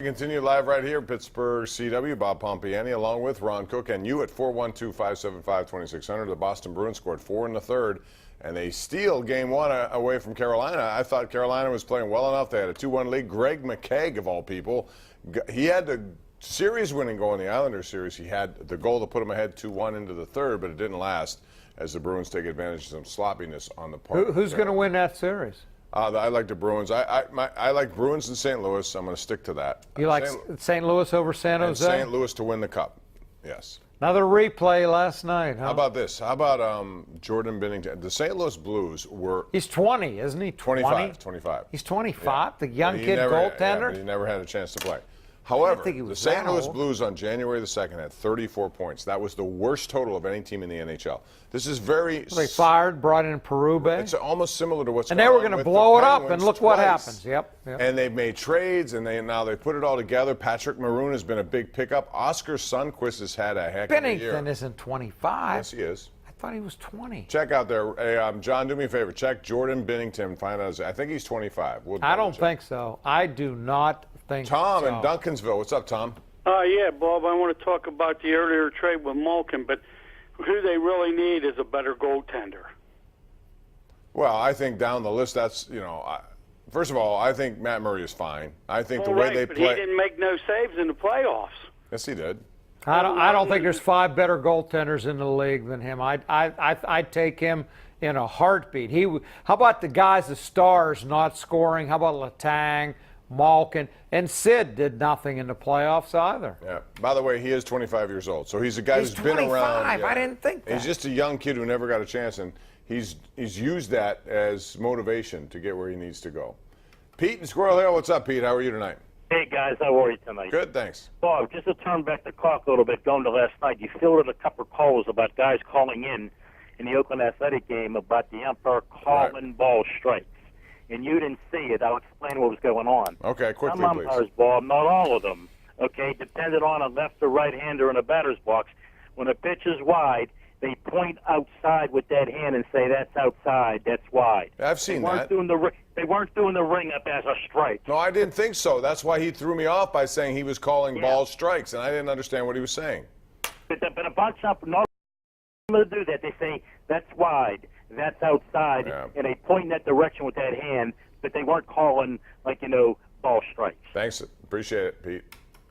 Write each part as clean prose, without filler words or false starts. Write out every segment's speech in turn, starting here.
We continue live right here, Pittsburgh CW. Bob Pompeani along with Ron Cook and you at 412-575-2600. The Boston Bruins scored 4 in the third, and they steal game one away from Carolina. I thought Carolina was playing well enough. They had a 2-1 lead. Greg McKegg, of all people, he had the series-winning goal in the Islanders series. He had the goal to put them ahead 2-1 into the third, but it didn't last as the Bruins take advantage of some sloppiness on the part. Who's going to win that series? I like the Bruins. I like Bruins in St. Louis. I'm going to stick to that. You like St. Louis over San Jose? St. Louis to win the cup. Yes. Another replay last night, huh? How about this? How about Jordan Binnington? The St. Louis Blues were... He's 20, isn't he? 25. He's 25, yeah. The young kid goaltender? Yeah, but he never had a chance to play. However, the St. Louis Blues on January the 2nd had 34 points. That was the worst total of any team in the NHL. This is very... They fired, brought in Parube. It's almost similar to what's going on. And they were going to blow it up, and look what happens. Yep. And they've made trades, and now they put it all together. Patrick Maroon has been a big pickup. Oscar Sundqvist has had a heck of a year. Binnington isn't 25. Yes, he is. I thought he was 20. Check out there. Hey, John, do me a favor. Check Jordan Binnington. Find out. I think he's 25. I don't think so. I do not think so. Tom in Duncansville. What's up, Tom? Yeah, Bob, I want to talk about the earlier trade with Malkin, but who they really need is a better goaltender. Well, I think down the list, that's, first of all, I think Matt Murray is fine. I think the way they play. He didn't make no saves in the playoffs. Yes, he did. I don't think there's 5 better goaltenders in the league than him. I'd take him in a heartbeat. How about the guys, the stars, not scoring? How about Letang, Malkin, and Sid did nothing in the playoffs either. Yeah. By the way, he is 25 years old, so he's a guy who's been around. Yeah. I didn't think that. He's just a young kid who never got a chance, and he's used that as motivation to get where he needs to go. Pete in Squirrel Hill, what's up, Pete? How are you tonight? Hey, guys, how are you tonight? Good, thanks. Bob, just to turn back the clock a little bit, going to last night, you fielded a couple of calls about guys calling in the Oakland Athletic game about the umpire calling ball strikes. And you didn't see it. I'll explain what was going on. Okay, quickly, Some umpires, Bob, not all of them, depended on a left or right-hander in a batter's box. When a pitch is wide, they point outside with that hand and say, that's outside, that's wide. I've seen that. They weren't doing the ring up as a strike. No, I didn't think so. That's why he threw me off by saying he was calling ball strikes, and I didn't understand what he was saying. But a bunch of them, not to do that. They say, that's wide, that's outside, and they point in that direction with that hand, but they weren't calling, ball strikes. Thanks. Appreciate it, Pete.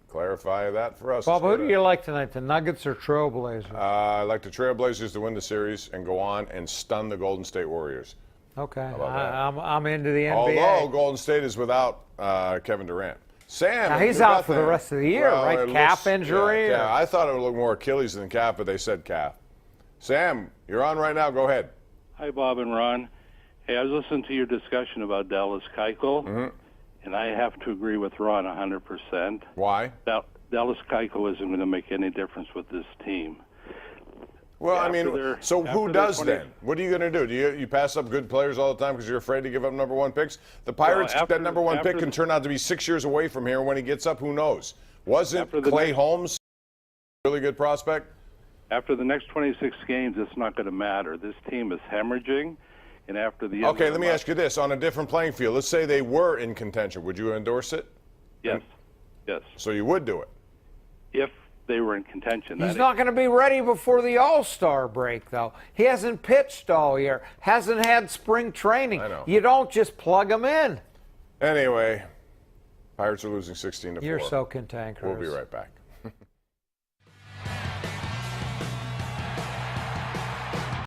Clarify that for us. Bob, who do you like tonight, the Nuggets or Trailblazers? I like the Trailblazers to win the series and go on and stun the Golden State Warriors. Okay, I'm into the NBA. Although Golden State is without Kevin Durant. Sam, now he's out for the rest of the year, right? Calf injury? Yeah, I thought it would look more Achilles than calf, but they said calf. Sam, you're on right now. Go ahead. Hi, Bob and Ron. Hey, I was listening to your discussion about Dallas Keuchel, and I have to agree with Ron 100%. Why? Dallas Keuchel isn't going to make any difference with this team. Well, so who does then? What are you going to do? Do you pass up good players all the time because you're afraid to give up number 1 picks? The Pirates, that number 1 pick can turn out to be 6 years away from here. When he gets up, who knows? Wasn't Clay Holmes a really good prospect? After the next 26 games, it's not going to matter. This team is hemorrhaging, and after the Okay, let me ask you this. On a different playing field, let's say they were in contention. Would you endorse it? Yes. Yes. So you would do it? If they were in contention. He's not going to be ready before the All-Star break, though. He hasn't pitched all year, hasn't had spring training. I know. You don't just plug him in. Anyway, Pirates are losing 16-4. You're so cantankerous. We'll be right back.